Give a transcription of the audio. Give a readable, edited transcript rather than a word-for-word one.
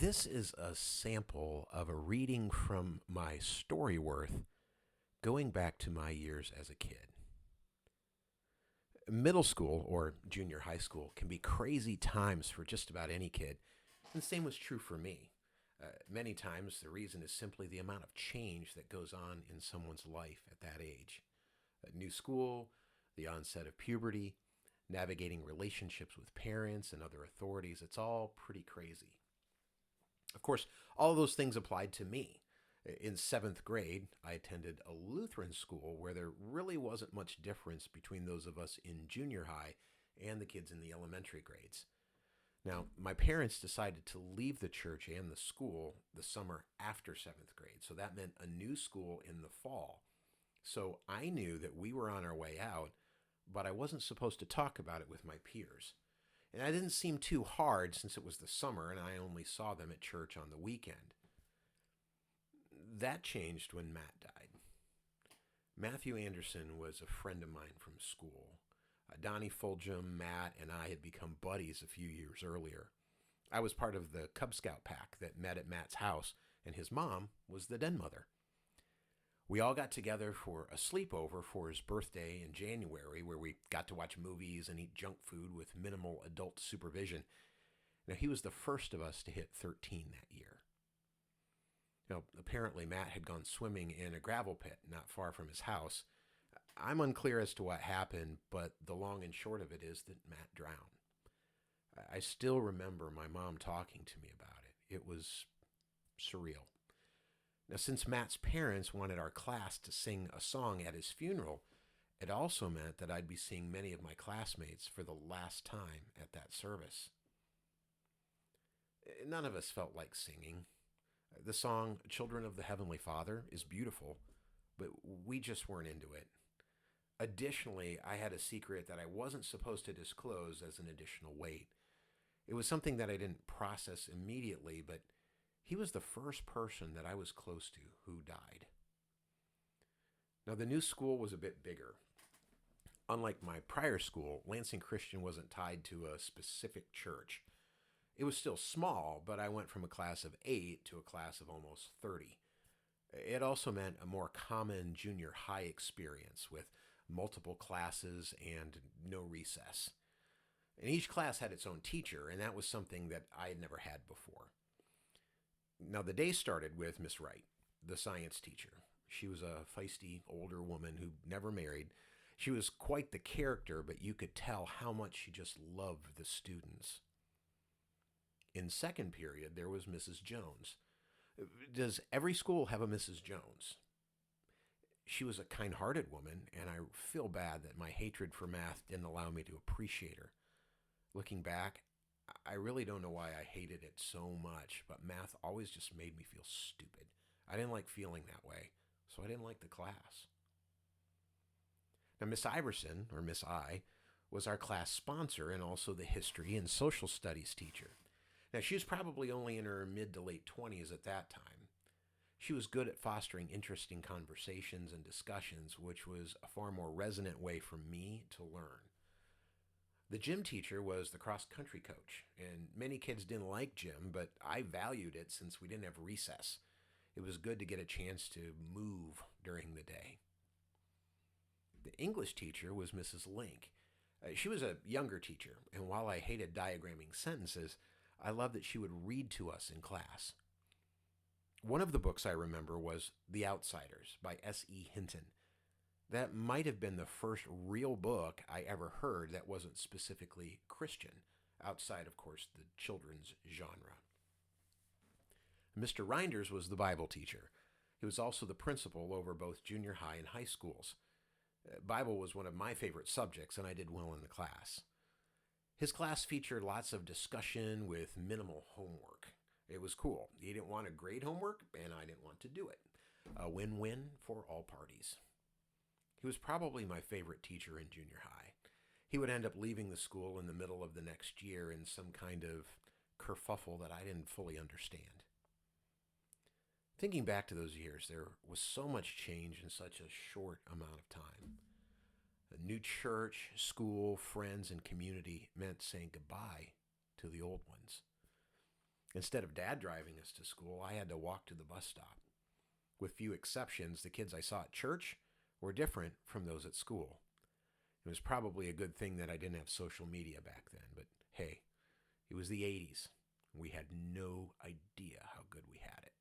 This is a sample of a reading from my StoryWorth going back to my years as a kid. Middle school or junior high school can be crazy times for just about any kid, and the same was true for me. Many times the reason is simply the amount of change that goes on in someone's life at that age. A new school, the onset of puberty, navigating relationships with parents and other authorities, it's all pretty crazy. Of course, all of those things applied to me. In seventh grade, I attended a Lutheran school where there really wasn't much difference between those of us in junior high and the kids in the elementary grades. Now, my parents decided to leave the church and the school the summer after seventh grade, so that meant a new school in the fall. So I knew that we were on our way out, but I wasn't supposed to talk about it with my peers. And that didn't seem too hard since it was the summer and I only saw them at church on the weekend. That changed when Matt died. Matthew Anderson was a friend of mine from school. Donnie Fulgham, Matt, and I had become buddies a few years earlier. I was part of the Cub Scout pack that met at Matt's house, and his mom was the den mother. We all got together for a sleepover for his birthday in January where we got to watch movies and eat junk food with minimal adult supervision. Now, he was the first of us to hit 13 that year. Now, apparently Matt had gone swimming in a gravel pit not far from his house. I'm unclear as to what happened, but the long and short of it is that Matt drowned. I still remember my mom talking to me about it. It was surreal. Now, since Matt's parents wanted our class to sing a song at his funeral, it also meant that I'd be seeing many of my classmates for the last time at that service. None of us felt like singing. The song Children of the Heavenly Father is beautiful, but we just weren't into it. Additionally, I had a secret that I wasn't supposed to disclose as an additional weight. It was something that I didn't process immediately, but he was the first person that I was close to who died. Now, the new school was a bit bigger. Unlike my prior school, Lansing Christian wasn't tied to a specific church. It was still small, but I went from a class of 8 to a class of almost 30. It also meant a more common junior high experience with multiple classes and no recess. And each class had its own teacher, and that was something that I had never had before. Now, the day started with Miss Wright, the science teacher. She was a feisty older woman who never married. She was quite the character, but you could tell how much she just loved the students. In second period, there was Mrs. Jones. Does every school have a Mrs. Jones? She was a kind-hearted woman, and I feel bad that my hatred for math didn't allow me to appreciate her. Looking back, I really don't know why I hated it so much, but math always just made me feel stupid. I didn't like feeling that way, so I didn't like the class. Now, Miss Iverson, or Miss I, was our class sponsor and also the history and social studies teacher. Now, she was probably only in her mid to late 20s at that time. She was good at fostering interesting conversations and discussions, which was a far more resonant way for me to learn. The gym teacher was the cross-country coach, and many kids didn't like gym, but I valued it since we didn't have recess. It was good to get a chance to move during the day. The English teacher was Mrs. Link. She was a younger teacher, and while I hated diagramming sentences, I loved that she would read to us in class. One of the books I remember was The Outsiders by S.E. Hinton. That might have been the first real book I ever heard that wasn't specifically Christian, outside, of course, the children's genre. Mr. Reinders was the Bible teacher. He was also the principal over both junior high and high schools. Bible was one of my favorite subjects, and I did well in the class. His class featured lots of discussion with minimal homework. It was cool. He didn't want to grade homework, and I didn't want to do it. A win-win for all parties. He was probably my favorite teacher in junior high. He would end up leaving the school in the middle of the next year in some kind of kerfuffle that I didn't fully understand. Thinking back to those years, there was so much change in such a short amount of time. A new church, school, friends, and community meant saying goodbye to the old ones. Instead of dad driving us to school, I had to walk to the bus stop. With few exceptions, the kids I saw at church were different from those at school. It was probably a good thing that I didn't have social media back then, but hey, it was the 80s. We had no idea how good we had it.